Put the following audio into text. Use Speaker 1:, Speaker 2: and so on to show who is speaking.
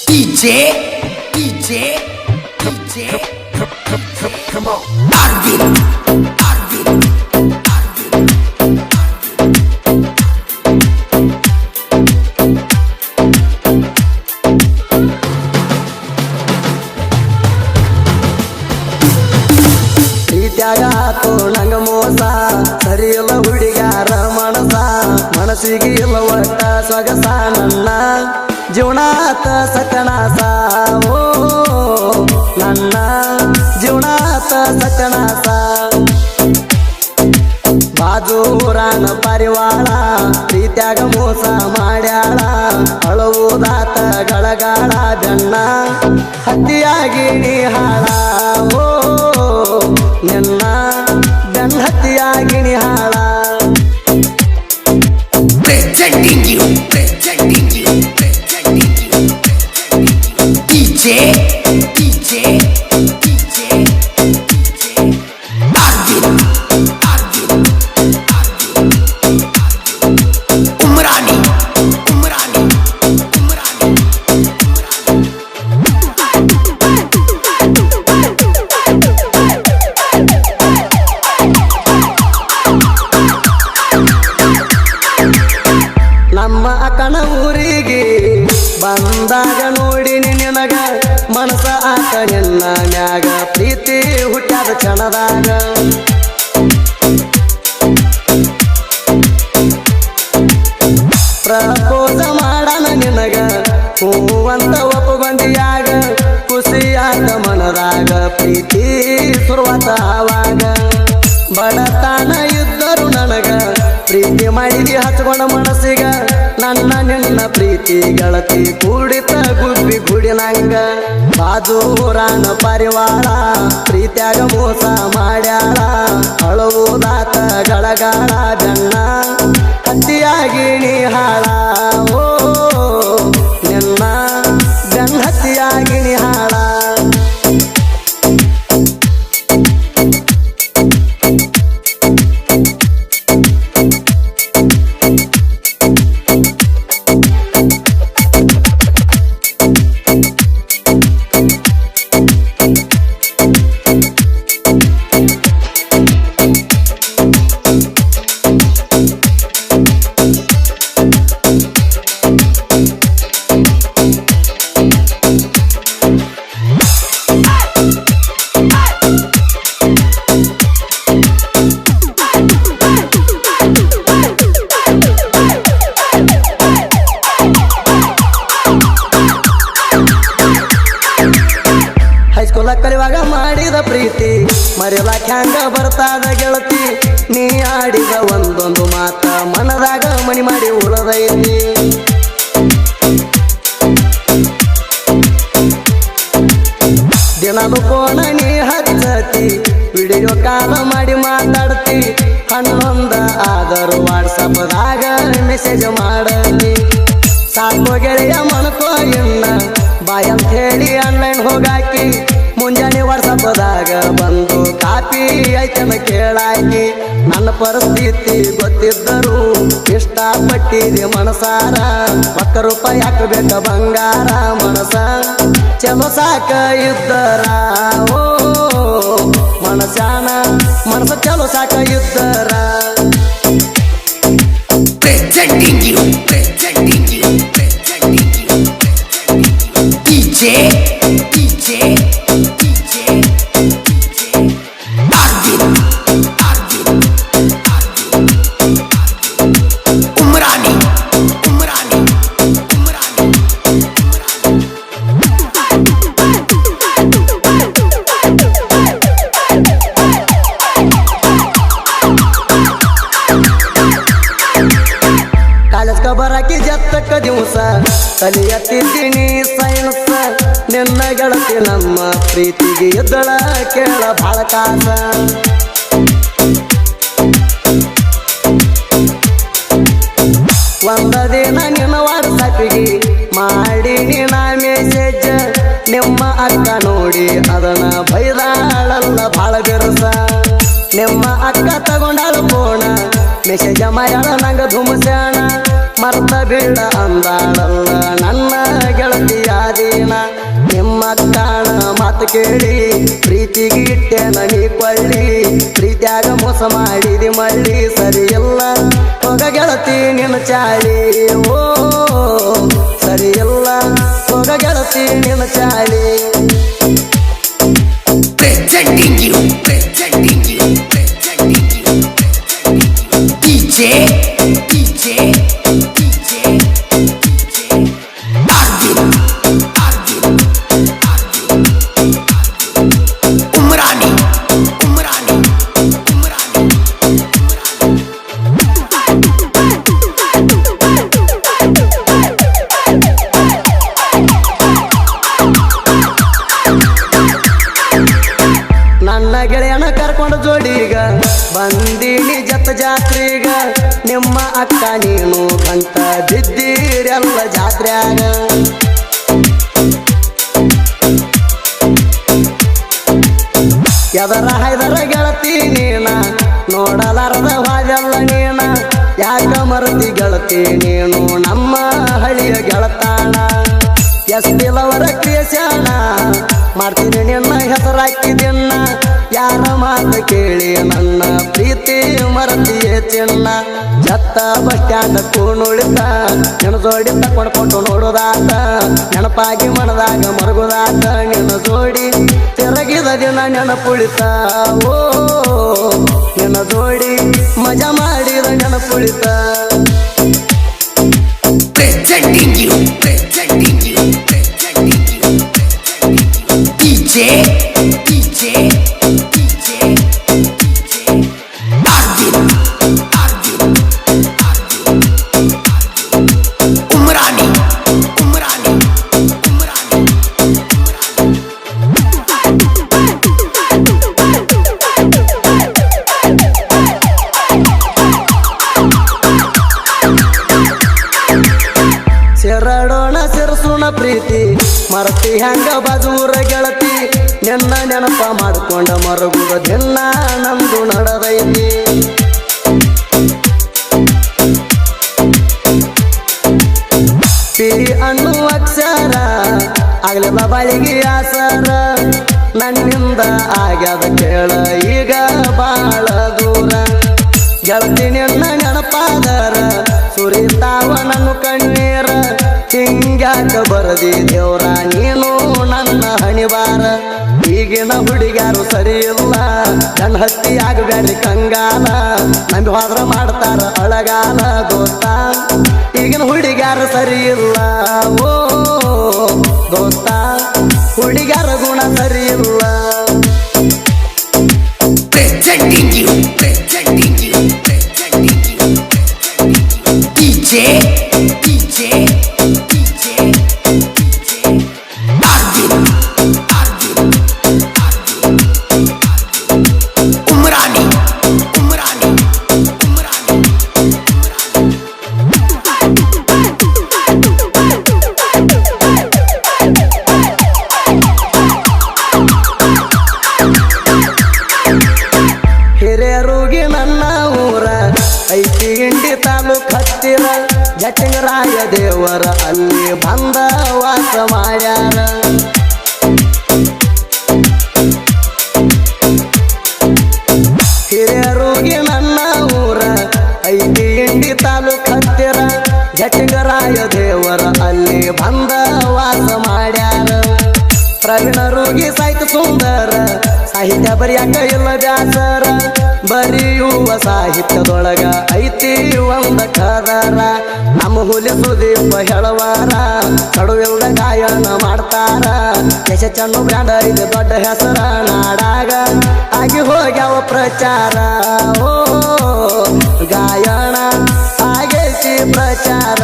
Speaker 1: DJ, come on. Arvin.
Speaker 2: ಪ್ರೀತ್ಯಾಗಾತು ನಂಗ ಮೋಸ ಸರಿಯಿಲ್ಲ ಹುಡುಗ್ಯಾರ ಮನಸ್ಸಿಗೆ ಇಲ್ಲ ಒಟ್ಟ ಸೊಗಸ ನನ್ನ ಜೀವನಾತ ಸಕನಾಸ ಓ ನನ್ನ ಜೀವನಾತ ಸಕನಾಸ ಬಾಜೂರಾನ ಪರಿವಾಳ ಪ್ರೀತ್ಯಾಗ ಮೋಸ ಮಾಡ್ಯಾಳ ಅಳುವುದಾತ ಗಳಗಾಳ ಬೆನ್ನ ಹತ್ತಿಯಾಗಿ ನೀ ಹಾಳ ಓ ನಿನ್ನ ಬೆನ್ನ ಹತ್ತಿಯಾಗಿ ನೀ ಹಾಳ
Speaker 1: Presenting you. DJ, Arvin. Umrani.
Speaker 2: ನಮ್ಮ ಅಕ್ಕನ ಊರಿಗೆ ಬಂದಾಗ ನೋಡಿನಿ ನಿನಗ ಮನಸ ಆತ ನಿನ್ನ ಮ್ಯಾಗ ಪ್ರೀತಿ ಹುಟ್ಟಾದ ಕ್ಷಣದಾಗ ಪ್ರಪೋಸ ಮಾಡನ ನಿನಗ ಹೂವಂತ ಒಪ್ಪುಗೊಂದಿಯಾಗ ಖುಷಿಯಾದ ಮನದಾಗ ಪ್ರೀತಿ ಶುರುವಾತ ಆವಾಗ ಬಡತನ ಇದ್ದರು ನನಗ ಪ್ರೀತಿ ಮಾಡಿದಿ ಹಚ್ಕೊಂಡ ಮನಸ್ಸಿಗ ನನ್ನ ನಿನ್ನ ಪ್ರೀತಿ ಗೆಳತಿ ಕೂಡಿತ ಗುಬ್ಬಿ ಗುಡಿನಂಗ ಬಾಜೂರಾನ ಪರಿವಾಳ ಪ್ರೀತ್ಯಾಗ ಮೋಸ ಮಾಡ್ಯಾಳ ಅಳುವುದಾತ ಗಳಗಾಳ ಬೆನ್ನ ಹತ್ತಿಯಾಗಿ ನೀ ಹಾಳ ಓ ನಿನ್ನ ಬೆನ್ನ ಹತ್ತಿಯಾಗಿ ನೀ ಹಾಳ ಹೈಸ್ಕೂಲ ಕಲಿವಾಗ ಮಾಡಿದ ಪ್ರೀತಿ ಮರೆಯಲಾಕ ಹ್ಯಾಂಗ ಬರ್ತಾದ ಗೆಳತಿ ನೀ ಆಡಿದ ಒಂದೊಂದು ಮಾತ ಮನದಾಗ ಮನಿ ಮಾಡಿ ಉಳದೈತಿ ದಿನದು ಫೋನ ನೀ ಹಚ್ಚತಿ ವಿಡಿಯೋ ಕಾಲ್ ಮಾಡಿ ಮಾತಾಡ್ತಿ ಹನ್ನೊಂದ ಆದರೂ ವಾಟ್ಸಪ್ದಾಗ ಮೆಸೇಜ್ ಮಾಡತಿ ಸಾಕೋ ಗೆಳೆಯ ಮನಕೋ ಇನ್ನ ಬಾಯಂತ ಹೇಳಿ ಆನ್ಲೈನ್ ಹೋಗಾಕಿ ಮುಂಜಾನೆ ವಾಟ್ಸಪ್ದಾಗ ಬಂದು ಕಾಪಿ ಐತನ ಕೇಳಾಕಿ ನನ್ನ ಪರಿಸ್ಥಿತಿ ಗೊತ್ತಿದ್ದರು ಇಷ್ಟಪಟ್ಟಿದೆ ಮನಸಾರ ₹1 ಹಾಕಬೇಕ ಬಂಗಾರ ಮನಸ ಚಲೋ ಸಾಕ ಇದ್ದರ ಓ ಮನಸ್ಯಾನ ಮನಸ ಚಲೋ ಸಾಕ ಇದ್ದರ
Speaker 1: Presenting you. DJ, Arvin. Umrani.
Speaker 2: ಕಾಲೇಜ್ಕ ಬರಾಕಿ ಜತ್ತಕ್ಕ ದಿವಸ ಕಲಿಯತ್ತಿದ್ದೀನಿ ಸೈನ್ಸ್ ನಿನ್ನ ಗೆಳತಿ ನಮ್ಮ ಪ್ರೀತಿಗೆ ಎದ್ದಳ ಕೇಳ ಭಾಳ ಕಾಸ ಒಂದ ದಿನ ನಿನ್ನ ವಾಟ್ಸಪ್ಪಿಗೆ ಮಾಡಿ ನಿನ್ನ ಮೆಸೇಜ್ ನಿಮ್ಮ ಅಕ್ಕ ನೋಡಿ ಅದನ್ನ ಬೈದಾಳಲ್ಲ ಭಾಳ ಬೆರಸ ನಿಮ್ಮ ಅಕ್ಕ ತಗೊಂಡಾಳ ಫೋನ ಮೆಸೇಜ ಮಾಡ್ಯಾಳ ನಂಗ ಧುಮಸ್ಯಾಣ ಮರ್ತ ಬೀಳ ಅಂದಾಳಲ್ಲ ನನ್ನ ಗೆಳತಿಯಾದಿನ ಮಾತು ಕೇಳಿ ಪ್ರೀತಿಗೆ ಇಟ್ಟೆ ನನಿ ಕೊಳ್ಳಿ ಪ್ರೀತಿಯಾಗ ಮೋಸ ಮಾಡಿದಿ ಮಳ್ಳಿ ಸರಿ ಇಲ್ಲ ಹೋಗ ಗೆಳತಿ ನಿನ್ನ ಚಾಳಿ ಓ ಸರಿ ಇಲ್ಲ ಹೋಗ ಗೆಳತಿ ನಿನ್ನ ಚಾಳಿ
Speaker 1: presenting you DJ Arvin Umrani
Speaker 2: ನನ್ನ ಗೆಳೆಯನ ಕರ್ಕೊಂಡು ಜೋಡಿಗ ಬಂದೀನಿ ಜತ ಜಾತ್ರೆಗ ನಿಮ್ಮ ಅಕ್ಕ ನೀನು ಕಂತ ಬಿದ್ದೀರೆಲ್ಲ ಜಾತ್ರ್ಯಾಗ ಎದರ ಹೈದರ ಗೆಳತಿ ನೀನ ನೋಡಲಾರದ ಹಾಜಲ್ಲ ನೀನ ಯಾಕ ಮರತಿ ಗೆಳತಿ ನೀನು ನಮ್ಮ ಹಳಿಯ ಗೆಳತಾಣ ಎಸ್ತಿಲವರ ಕ್ರಿಯಶಾಣ ಮಾಡ್ತೀನಿ ನಿನ್ನ ಹೆಸರಾಕಿದಿನ್ನ ಯಾರ ಮಾತು ಕೇಳಿ ನನ್ನ ಪ್ರೀತಿ ಮರತಿಯೇ ಚಿನ್ನ ಜತ್ತ ಬಸ್ ಸ್ಟ್ಯಾಂಡ್ ಕೂನುಳಿತ ನಿನ್ನ ಜೋಡಿ ತಕೊಂಡು ನೋಡೋದಾತ ನೆನಪಾಗಿ ಮನದಾಗ ಮರಗುದಾತ ನಿನ್ನ ಜೋಡಿ ತಿರಗಿದ ದಿನ ನೆನಪುಳಿತ ಓ ನಿನ್ನ ಜೋಡಿ ಮಜಾ ಮಾಡಿದ ನೆನಪುಳಿತ
Speaker 1: presenting you DJ Arvin Umrani
Speaker 2: ಸೆರಡೋಣ ಸಿರಸುಣ ಪ್ರೀತಿ ಮರತಿ ಹೆಂಗ ಬಾಜೂರ ಗೆಳತಿ ನಿನ್ನ ನೆನಪ ಮಾಡ್ಕೊಂಡ ಮರಗುದ ದಿನ ನಮ್ದು ನಡೆದೈತಿ ಪಿ ಅನ್ನು ಅಕ್ಷರ ಆಗ್ಲಿಲ್ಲ ಬಾಳಿಗೆ ಆಸರ ನನ್ನಿಂದ ಆಗ್ಯದ ಕೇಳ ಈಗ ಬಾಳ ದೂರ ಗೆಳತಿ ನಿನ್ನ ನೆನಪಾದರ ಸುರಿತಾವ ನನ್ನ ಕಣ್ಣೀರ ಹಿಂಗ್ಯಾಕ ಬರದಿ ದೇವ್ರ ನೀನು ನನ್ನ ಹಣಿವಾರ ಈಗಿನ ಹುಡುಗ್ಯಾರು ಸರಿ ಇಲ್ಲ ನನ್ನ ಹತ್ತಿ ಆಗಬ್ಯಾಡ್ರಿ ಕಂಗಾಲ ನಂಬಿ ಹೋದ್ರ ಮಾಡ್ತಾರ ಅಳಗಾಲ ದೋಸ್ತ ಈಗಿನ ಹುಡುಗ್ಯಾರು ಸರಿ ಇಲ್ಲ ಓ ದೋಸ್ತ ಹುಡುಗ್ಯಾರ ಗುಣ ಸರಿ ಇಲ್ಲ
Speaker 1: presenting you DJ Arvin Umrani
Speaker 2: ಹಿರಿಯರುಗಿ ನನ್ನ ಊರ ಐತಿ ಇಂಡಿ ತಾಲೂಕ್ ಹತ್ತಿರ ಜಟಿಂಗರಾಯ ದೇವರ ಅಲ್ಲಿ ಬಂದ ವಾಸ ಮಾಡ್ಯಾರ ಹಿರಿಯರುಗಿ ನನ್ನ ಊರ ಐತಿ ಇಂಡಿ ತಾಲೂಕ್ ಹತ್ತಿರ ಜಟಿಂಗರಾಯ ದೇವರ ಅಲ್ಲಿ ಬಂದ ವಾಸ ಮಾಡ್ಯಾರ ಪ್ರವೀಣರುಗಿ ಸಾಹಿತ್ಯ ಸುಂದರ ಸಾಹಿತ್ಯ ಬರಿಯಾಕ ಇಲ್ಲ ಬ್ಯಾಸರ ಬರೆಯುವ ಸಾಹಿತ್ಯದೊಳಗ ಐತಿ ಒಂದ ಕದರ ನಮ್ಮ ಹುಲಿ ಸುದೀಪ ಹೇಳವಾರ ಕಡುವಿಲ್ದ ಗಾಯನ ಮಾಡ್ತಾರ ಯಶ ಚನ್ನು ಬ್ರ್ಯಾಂಡ್ ಐದು ದೊಡ್ಡ ಹೆಸರ ನಾಡಾಗ ಆಗಿ ಹೋಗ್ಯಾವ ಪ್ರಚಾರ ಓ ಗಾಯನ ಆಗೈತಿ ಪ್ರಚಾರ